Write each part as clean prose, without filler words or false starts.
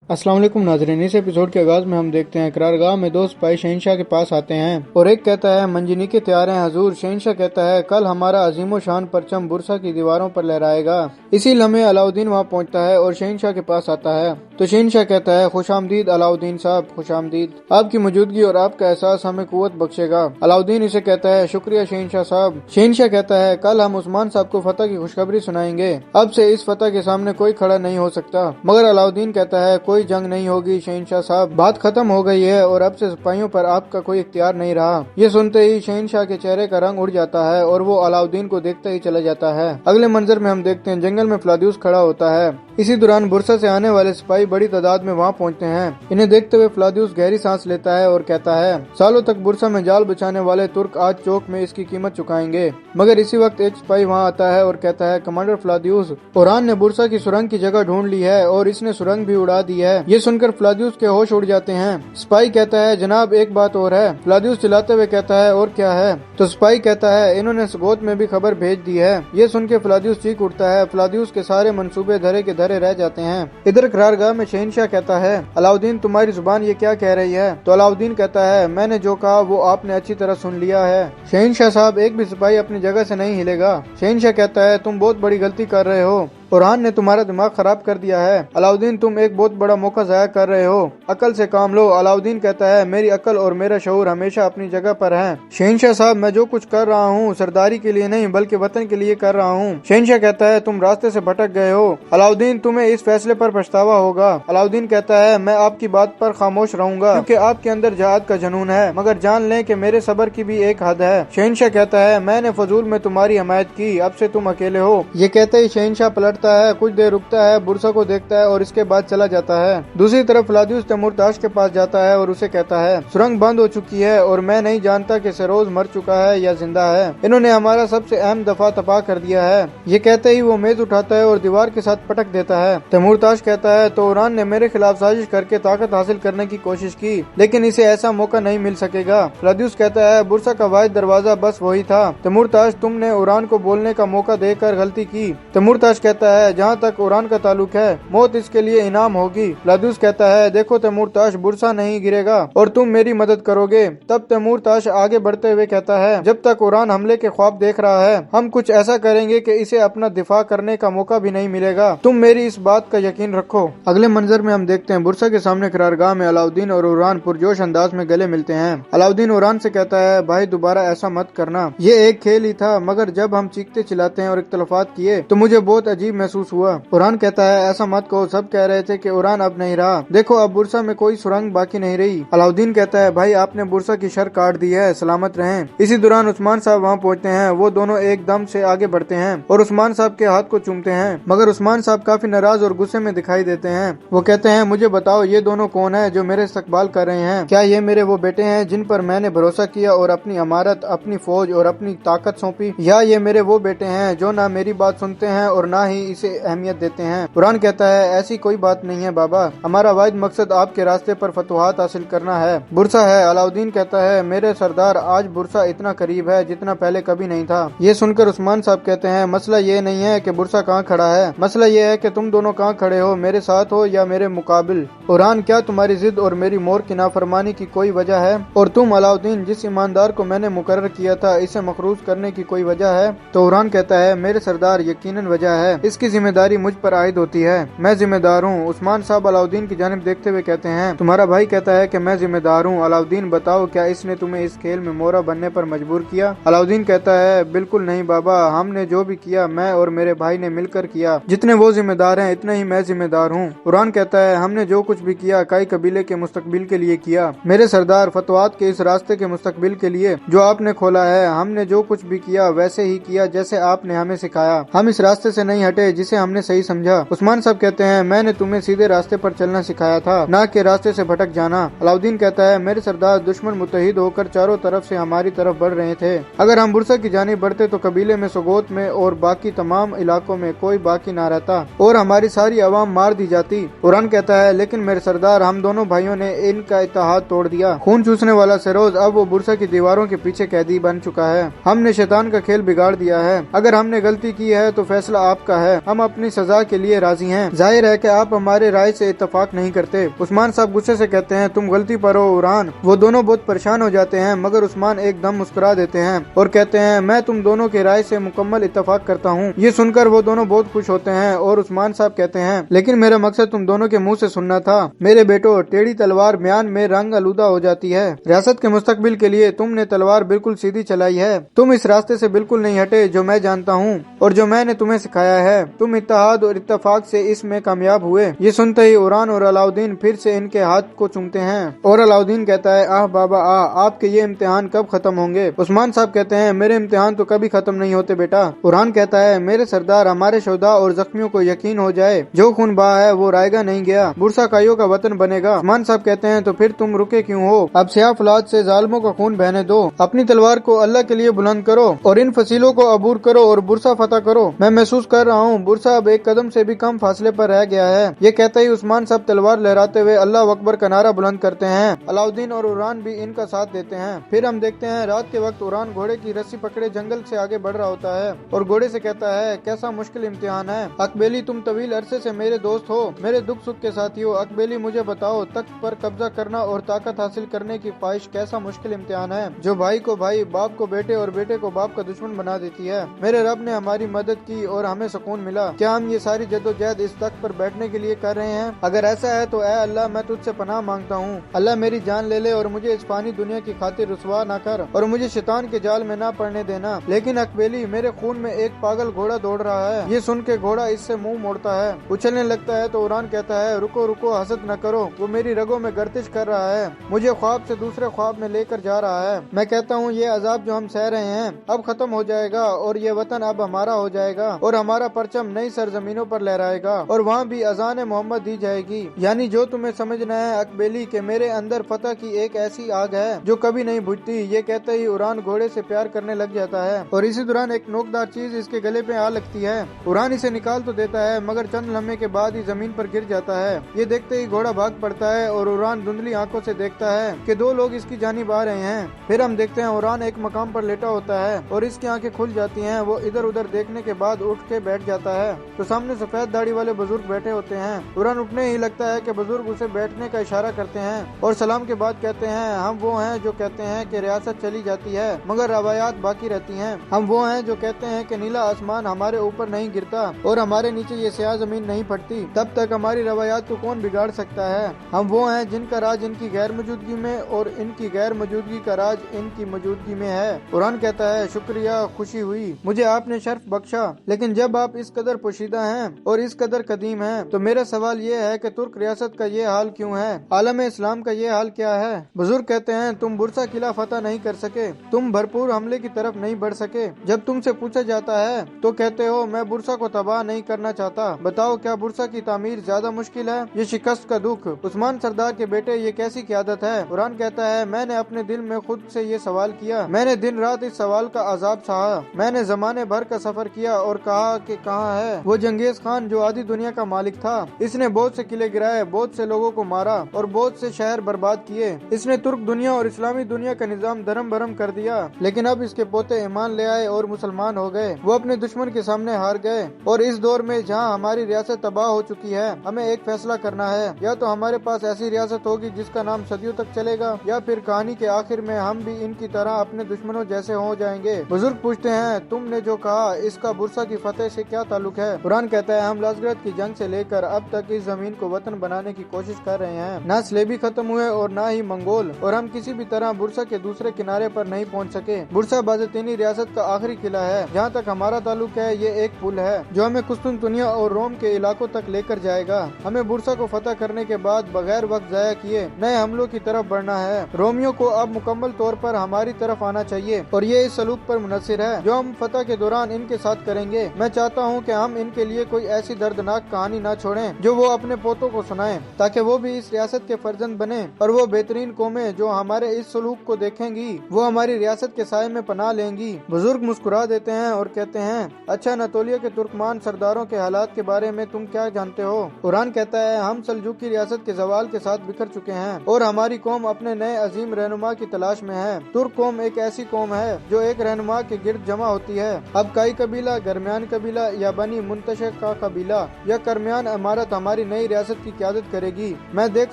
अस्सलाम वालेकुम नाज़रीन। इस एपिसोड के आगाज में हम देखते हैं करारगाह में दो सिपाही शहनशाह के पास आते हैं और एक कहता है मंजनीके तैयार हैं हजूर। शहनशाह कहता है कल हमारा अजीमो शान परचम बुरसा की दीवारों पर लहराएगा। इसी लम्हे अलाउद्दीन वहाँ पहुँचता है और शहनशाह के पास आता है तो शहनशाह कहता है खुशामदीद अलाउद्दीन साहब, खुशामदीद। आपकी मौजूदगी और आपका एहसास हमें कुव्वत बख्शेगा। अलाउद्दीन इसे कहता है शुक्रिया शहनशाह साहब। शहनशाह कहता है कल हम उस्मान साहब को फतह की खुशखबरी सुनाएंगे। अब से इस फतह के सामने कोई खड़ा नहीं हो सकता। मगर अलाउद्दीन कहता है कोई जंग नहीं होगी शहनशाह साहब, बात खत्म हो गई है और अब से सिपाहियों पर आपका कोई इख्तियार नहीं रहा। ये सुनते ही शहनशाह के चेहरे का रंग उड़ जाता है और वो अलाउद्दीन को देखते ही चला जाता है। अगले मंजर में हम देखते हैं जंगल में फ्लादियुस खड़ा होता है। इसी दौरान बुरसा से आने वाले सिपाही बड़ी तादाद में वहाँ पहुँचते हैं। इन्हें देखते हुए फ्लादियुस गहरी सांस लेता है और कहता है सालों तक बुरसा में जाल बिछाने वाले तुर्क आज चौक में इसकी कीमत चुकाएंगे। मगर इसी वक्त एक सिपाही वहाँ आता है और कहता है कमांडर फ्लादियुस, ओरान ने बुरसा की सुरंग की जगह ढूंढ ली है और इसने सुरंग भी उड़ा दी है। ये सुनकर फ्लादियुस के होश उड़ जाते हैं। सिपाही कहता है जनाब एक बात और है। फ्लादियुस चिल्लाते हुए कहता है और क्या है? तो सिपाही कहता है इन्होंने सगोत में भी खबर भेज दी है। ये सुन के फ्लादियुस चीख उठता है। फ्लादियुस के सारे मंसूबे धरे के धरे रह जाते हैं। इधर करारगाह में शहनशाह कहता है अलाउद्दीन तुम्हारी जुबान ये क्या कह रही है? तो अलाउद्दीन कहता है मैंने जो कहा वो आपने अच्छी तरह सुन लिया है। शहनशाह साहब एक भी सिपाही अपनी जगह से नहीं हिलेगा। शहनशाह कहता है तुम बहुत बड़ी गलती कर रहे हो। ओरान ने तुम्हारा दिमाग खराब कर दिया है। अलाउद्दीन तुम एक बहुत बड़ा मौका जाया कर रहे हो। अकल से काम लो। अलाउद्दीन कहता है मेरी अकल और मेरा शऊर हमेशा अपनी जगह पर है। शहनशाह साहब मैं जो कुछ कर रहा हूँ सरदारी के लिए नहीं बल्कि वतन के लिए कर रहा हूँ। शहनशाह कहता है तुम रास्ते से भटक गए हो। अलाउद्दीन तुम्हें इस फैसले पर पछतावा होगा। अलाउद्दीन कहता है मैं आपकी बात पर खामोश रहूंगा क्योंकि आपके अंदर जहाद का जुनून है, मगर जान लें कि मेरे सब्र की भी एक हद है। शहनशाह कहता है मैंने फजूल में तुम्हारी हमायत की, अब से तुम अकेले हो। ये कहते ही शहनशाह पलटता है, कुछ देर रुकता है, बुरसा को देखता है और इसके बाद चला जाता है। दूसरी तरफ फ्लादियुस तैमूरताश के पास जाता है और उसे कहता है सुरंग बंद हो चुकी है और मैं नहीं जानता कि सरोज मर चुका है या जिंदा है। इन्होंने हमारा सबसे अहम दफा तबाह कर दिया है। ये कहते ही वो मेज उठाता है और दीवार के साथ पटक देता है। तैमूरताश कहता है तो ओरान ने मेरे खिलाफ साजिश करके ताकत हासिल करने की कोशिश की लेकिन इसे ऐसा मौका नहीं मिल सकेगा। फ्लादियुस कहता है बुरसा का वाहिद दरवाजा बस वही था। तैमूरताश तुमने ओरान को बोलने का मौका देकर गलती की। तैमूरताश कहता है जहाँ तक ओरान का ताल्लुक है मौत इसके लिए इनाम होगी। फ्लादियुस कहता है देखो तैमूरताश बुरसा नहीं गिरेगा और तुम मेरी मदद करोगे। तब तैमूरताश आगे बढ़ते हुए कहता है जब तक ओरान हमले के ख्वाब देख रहा है हम कुछ ऐसा करेंगे कि इसे अपना दिफा करने का मौका भी नहीं मिलेगा। तुम मेरी इस बात का यकीन रखो। अगले मंजर में हम देखते हैं बुरसा के सामने करारगाह में अलाउद्दीन और ओरान पुरजोश अंदाज में गले मिलते हैं। अलाउद्दीन ओरान से कहता है भाई दोबारा ऐसा मत करना, ये एक खेल ही था, मगर जब हम चीखते चिल्लाते हैं और इख्तलाफात किए तो मुझे बहुत अजीब महसूस हुआ। ओरान कहता है ऐसा मत कहो, सब कह रहे थे कि ओरान अब नहीं रहा, देखो अब बुरसा में कोई सुरंग बाकी नहीं रही। अलाउद्दीन कहता है भाई आपने बुरसा की शर काट दी है, सलामत रहें। इसी दौरान उस्मान साहब वहाँ पहुँचते हैं। वो दोनों एकदम से आगे बढ़ते हैं और उस्मान साहब के हाथ को चूमते हैं, मगर उस्मान साहब काफी नाराज और गुस्से में दिखाई देते हैं। वो कहते हैं मुझे बताओ ये दोनों कौन है जो मेरे इस्तकबाल कर रहे हैं? क्या ये मेरे वो बेटे हैं जिन पर मैंने भरोसा किया और अपनी अमारत, अपनी फौज और अपनी ताकत सौंपी, या ये मेरे वो बेटे हैं जो ना मेरी बात सुनते हैं और ना ही इसे अहमियत देते हैं? कुरान कहता है ऐसी कोई बात नहीं है बाबा, हमारा वाहिद मकसद आपके रास्ते पर फतुहात हासिल करना है। बुरसा है। अलाउद्दीन कहता है मेरे सरदार आज बुरसा इतना करीब है जितना पहले कभी नहीं था। ये सुनकर उस्मान साहब कहते हैं मसला ये नहीं है कि बुरसा कहाँ खड़ा है, मसला ये है कि तुम दोनों कहाँ खड़े हो, मेरे साथ हो या मेरे मुकाबिल। ओरान क्या तुम्हारी जिद और मेरी मोर की नाफरमानी की कोई वजह है? और तुम अलाउद्दीन जिस ईमानदार को मैंने मुकर्रर किया था इसे मखरूज करने की कोई वजह है? तो ओरान कहता है मेरे सरदार यकीनन वजह है, इसकी जिम्मेदारी मुझ पर आयद होती है, मैं जिम्मेदार हूँ। उस्मान साहब अलाउद्दीन की जानिब देखते हुए कहते हैं तुम्हारा भाई कहता है कि मैं जिम्मेदार हूँ। अलाउद्दीन बताओ क्या इसने तुम्हें इस खेल में मोहरा बनने पर मजबूर किया? अलाउद्दीन कहता है बिल्कुल नहीं बाबा, हमने जो भी किया मैं और मेरे भाई ने मिलकर किया, जितने वो जिम्मेदार हैं इतने ही मैं जिम्मेदार हूँ। कुरान कहता है हमने जो कुछ भी किया कई कबीले के मुस्तकबिल के लिए किया। मेरे सरदार फतवात के इस रास्ते के मुस्तकबिल के लिए जो आपने खोला है, हमने जो कुछ भी किया वैसे ही किया जैसे आपने हमें सिखाया, हम इस रास्ते से नहीं हटे जिसे हमने सही समझा। उस्मान साहब कहते हैं मैंने तुम्हें सीधे रास्ते पर चलना सिखाया था, ना कि रास्ते से भटक जाना। अलाउद्दीन कहता है मेरे सरदार दुश्मन मुत्तहिद होकर चारों तरफ से हमारी तरफ बढ़ रहे थे, अगर हम बुरसा की जानिब बढ़ते तो कबीले में, सगोत में और बाकी तमाम इलाकों में कोई बाकी ना रहता और हमारी सारी आवाम मार दी जाती। कुरान कहता है लेकिन मेरे सरदार, हम दोनों भाइयों ने इनका इत्तेहाद तोड़ दिया। खून चूसने वाला सरोज अब वो बुरसा की दीवारों के पीछे कैदी बन चुका है। हमने शैतान का खेल बिगाड़ दिया है। अगर हमने गलती की है तो फैसला आपका है। हम अपनी सजा के लिए राजी हैं। जाहिर है कि आप हमारे राय से इत्तेफाक नहीं करते। उस्मान साहब गुस्से से कहते हैं, तुम गलती पर हो उरान। वो दोनों बहुत परेशान हो जाते हैं, मगर उस्मान एकदम मुस्कुरा देते हैं और कहते हैं, मैं तुम दोनों की राय से मुकम्मल इत्तेफाक करता हूँ। ये सुनकर वो दोनों बहुत खुश होते हैं और उस्मान साहब कहते हैं, लेकिन मेरा मकसद तुम दोनों के मुंह से सुनना था। मेरे बेटो, टेढ़ी तलवार म्यान में रंग आलूदा हो जाती है। रियासत के मुस्तकबिल के लिए तुमने तलवार बिल्कुल सीधी चलाई है। तुम इस रास्ते से बिल्कुल नहीं हटे जो मैं जानता हूँ और जो मैंने तुम्हें सिखाया है। तुम इत्तेहाद और इत्तेफाक से इसमें कामयाब हुए। ये सुनते ही उरान और अलाउद्दीन फिर से इनके हाथ को चूमते हैं और अलाउद्दीन कहता है, आह बाबा आह, आपके ये इम्तिहान कब खत्म होंगे? उस्मान साहब कहते हैं, मेरे इम्तिहान तो कभी खत्म नहीं होते बेटा। उरान कहता है, मेरे सरदार, हमारे शोधा और जख्मियों को यकीन हो जाए, जो खून बहा है वो रायगा नहीं गया, बुरसा काइयों का वतन बनेगा। उस्मान साहब कहते हैं, तो फिर तुम रुके क्यों हो? अब स्याह फौलाद से जालिमों का खून बहने दो। अपनी तलवार को अल्लाह के लिए बुलंद करो और इन फसीलों को अबूर करो और बुरसा फतह करो। मैं महसूस कर रहा हूँ बुरसा अब एक कदम से भी कम फासले पर रह गया है। ये कहते ही उस्मान साहब तलवार लहराते हुए अल्लाह अकबर का नारा बुलंद करते हैं। अलाउद्दीन और उरान भी इनका साथ देते हैं। फिर हम देखते हैं रात के वक्त उरान घोड़े की रस्सी पकड़े जंगल से आगे बढ़ रहा होता है और घोड़े से कहता है, कैसा मुश्किल इम्तिहान है। अकबेली, तुम तवील अरसे से मेरे दोस्त हो, मेरे दुख सुख के साथी हो। अकबेली, मुझे बताओ, तख्त पर कब्जा करना और ताकत हासिल करने की ख्वाहिश कैसा मुश्किल इम्तिहान है, जो भाई को भाई, बाप को बेटे और बेटे को बाप का दुश्मन बना देती है। मेरे रब ने हमारी मदद की और हमें सुकून मिला। क्या हम ये सारी जद्दोजहद इस तख्त पर बैठने के लिए कर रहे हैं? अगर ऐसा है तो ऐ अल्लाह, मैं तुझसे पनाह मांगता हूँ। अल्लाह मेरी जान ले ले और मुझे इस फानी दुनिया की खातिर रुसवा न कर और मुझे शैतान के जाल में न पड़ने देना। लेकिन अकबेली, मेरे खून में एक पागल घोड़ा दौड़ रहा है। ये सुन के घोड़ा इससे मुंह मोड़ता है, उछलने लगता है तो उरान कहता है, रुको रुको, हसद न करो, वो मेरी रगों में गर्दिश कर रहा है, मुझे ख्वाब से दूसरे ख्वाब में लेकर जा रहा है। मैं कहता हूँ ये अजाब जो हम सह रहे हैं अब खत्म हो जाएगा और ये वतन अब हमारा हो जाएगा और हमारा परचम नई सरजमीनों पर लहराएगा और वहाँ भी अजान मोहम्मद दी जाएगी। यानी जो तुम्हें समझना है अकबेली के मेरे अंदर फतह की एक ऐसी आग है जो कभी नहीं बुझती। ये कहते ही उरान घोड़े से प्यार करने लग जाता है और इसी दौरान एक नोकदार चीज इसके गले पे आ लगती है। उरान इसे निकाल तो देता है मगर चंद लम्हे के बाद ही जमीन पर गिर जाता है। ये देखते ही घोड़ा भाग पड़ता है और उरान धुंधली आंखों से देखता है कि दो लोग इसकी जानिब आ रहे हैं। फिर हम देखते हैं उरान एक मकाम पर लेटा होता है और इसकी आंखें खुल जाती हैं। वो इधर उधर देखने के बाद उठ के बैठ जाता है तो सामने सफेद दाढ़ी वाले बुजुर्ग बैठे होते हैं। उरान उठने ही लगता है कि बुजुर्ग उसे बैठने का इशारा करते हैं और सलाम के बाद कहते हैं, हम वो हैं जो कहते हैं कि रियासत चली जाती है मगर रवायात बाकी रहती हैं। हम वो हैं जो कहते हैं कि नीला आसमान हमारे ऊपर नहीं गिरता और हमारे नीचे ये स्याह जमीन नहीं फटती, तब तक हमारी रवायात को कौन बिगाड़ सकता है। हम वो हैं जिनका राज इनकी गैर मौजूदगी में और इनकी गैर मौजूदगी का राज इनकी मौजूदगी में है। कुरान कहता है, शुक्रिया, खुशी हुई, मुझे आपने शर्फ बख्शा, लेकिन जब आप इस कदर पोशीदा हैं और इस कदर कदीम हैं तो मेरा सवाल ये है कि तुर्क रियासत का ये हाल क्यों है, आलम इस्लाम का ये हाल क्या है। बुजुर्ग कहते हैं, तुम बुरसा किला फतह नहीं कर सके, तुम भरपूर हमले की तरफ नहीं बढ़ सके। जब तुमसे पूछा जाता है तो कहते हो मैं बुरसा को तबाह नहीं करना चाहता। बताओ क्या बुरसा की तामीर ज्यादा मुश्किल है? ये शिकस्त का दुख। उस्मान सरदार के बेटे, ये कैसी क़यादत है? कुरान कहता है, मैंने अपने दिल में खुद से ये सवाल किया, मैंने दिन रात इस सवाल का अजाब सहा, मैंने जमाने भर का सफर किया और कहा कि कहाँ है वो जंगेज खान जो आधी दुनिया का मालिक था। इसने बहुत से किले गिराए, बहुत से लोगों को मारा और बहुत से शहर बर्बाद किए। इसने तुर्क दुनिया और इस्लामी दुनिया का निजाम धर्म भरम कर दिया, लेकिन अब इसके पोते ईमान ले आए और मुसलमान हो गए। वो अपने दुश्मन के सामने हार गए और इस दौर में जहाँ हमारी रियासत तबाह हो चुकी है, हमें एक फैसला करना है, या तो हमारे पास ऐसी रियासत होगी जिसका नाम सदियों तक चलेगा, या फिर कहानी के आखिर में हम भी इनकी तरह अपने दुश्मनों जैसे हो जाएंगे। बुजुर्ग पूछते हैं, तुमने जो कहा इसका बुरसा की फतेह से क्या ताल्लुक है? कुरान कहता है, हम लाजगरत की जंग से लेकर अब तक इस जमीन को वतन बनाने की कोशिश कर रहे हैं। न स्लेबी खत्म हुए और न ही मंगोल, और हम किसी भी तरह बुरसा के दूसरे किनारे पर नहीं पहुंच सके। बुरसा बाज़तीनी रियासत का आखिरी किला है। जहाँ तक हमारा ताल्लुक है ये एक पुल है जो हमें कुस्तुनतुनिया और रोम के इलाकों तक लेकर जाएगा। हमें बुरसा को फतह करने के बाद बगैर वक्त जाया किए नए हमलों की तरफ बढ़ना है। रोमियो को अब मुकम्मल तौर पर हमारी तरफ आना चाहिए और ये इस सलूक पर मुनसिर है जो हम फतह के दौरान इनके साथ करेंगे। मैं चाहता हूँ कि हम इनके लिए कोई ऐसी दर्दनाक कहानी न छोड़ें जो वो अपने पोतों को सुनाएं, ताकि वो भी इस रियासत के फर्जंद बने और वो बेहतरीन कौमें जो हमारे इस सलूक को देखेंगी वो हमारी रियासत के साए में पनाह लेंगी। बुजुर्ग मुस्कुरा देते हैं और कहते हैं, अच्छा, अनातोलिया के तुर्कमान सरदारों के हालात के बारे में तुम क्या जानते हो? कुरान कहता है, हम سلجوقی ریاست کے زوال کے ساتھ بکھر چکے ہیں اور ہماری قوم اپنے نئے عظیم رہنما کی تلاش میں ہے۔ ترک قوم ایک ایسی قوم ہے جو ایک رہنما کے گرد جمع ہوتی ہے۔ اب کائی قبیلہ، درمیان قبیلہ یا بنی منتشق کا قبیلہ یا کرمیان امارت ہماری نئی ریاست کی قیادت کرے گی۔ میں دیکھ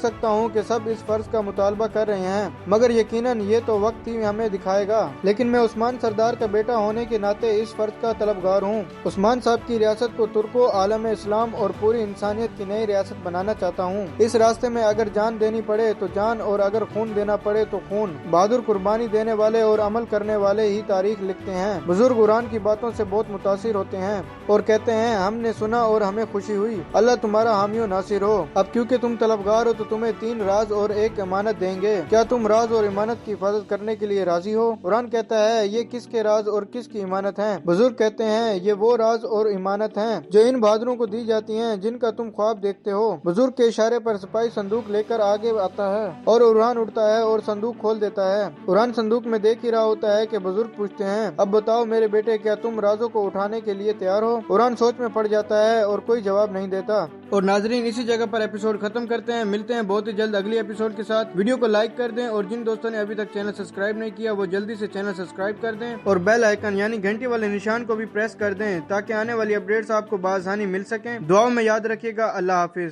سکتا ہوں کہ سب اس فرض کا مطالبہ کر رہے ہیں، مگر یقیناً یہ تو وقت ہی ہمیں دکھائے گا، لیکن میں عثمان سردار کا بیٹا ہونے کے ناطے اس فرض کا طلبگار ہوں۔ عثمان صاحب کی ریاست کو ترکوں، عالم اسلام اور پوری انسانیت کی نئی ریاست بنانا چاہتا ہوں۔ اس راستے میں اگر جان دینی پڑے تو جان اور اگر خون دینا پڑے تو خون۔ بہادر قربانی دینے والے اور عمل کرنے والے ہی تاریخ لکھتے ہیں۔ بزرگ قرآن کی باتوں سے بہت متاثر ہوتے ہیں اور کہتے ہیں ہم نے سنا اور ہمیں خوشی ہوئی، اللہ تمہارا حامی و ناصر ہو۔ اب کیونکہ تم طلبگار ہو تو تمہیں 3 راز اور 1 امانت دیں گے، کیا تم راز اور امانت کی حفاظت کرنے کے لیے راضی ہو؟ قرآن کہتا ہے یہ کس کے راز اور کس کی امانت ہیں؟ بزرگ کہتے ہیں یہ وہ راز اور امانت ہیں جو ان بہادروں کو دی جاتی ہیں جن کا تم خواب دیکھتے ہو۔ بزرگ کے اشارے پر سپاہی صندوق لے کر آگے آتا ہے اور عران اٹھتا ہے اور صندوق کھول دیتا ہے۔ عران صندوق میں دیکھ ہی رہا ہوتا ہے کہ بزرگ پوچھتے ہیں اب بتاؤ میرے بیٹے کیا تم رازوں کو اٹھانے کے لیے تیار ہو؟ عران سوچ میں پڑ جاتا ہے اور کوئی جواب نہیں دیتا۔ اور ناظرین اسی جگہ پر ایپیسوڈ ختم کرتے ہیں، ملتے ہیں بہت ہی جلد اگلی ایپیسوڈ کے ساتھ۔ ویڈیو کو لائک کر دیں اور جن دوستوں نے ابھی تک چینل سبسکرائب نہیں کیا وہ جلدی سے چینل سبسکرائب کر دیں اور بیل آئیکن یعنی گھنٹی والے نشان کو بھی پریس کر دیں تاکہ آنے والی اپڈیٹس آپ کو بآسانی مل سکیں۔ دعاؤں میں یاد رکھیے گا۔ اللہ حافظ۔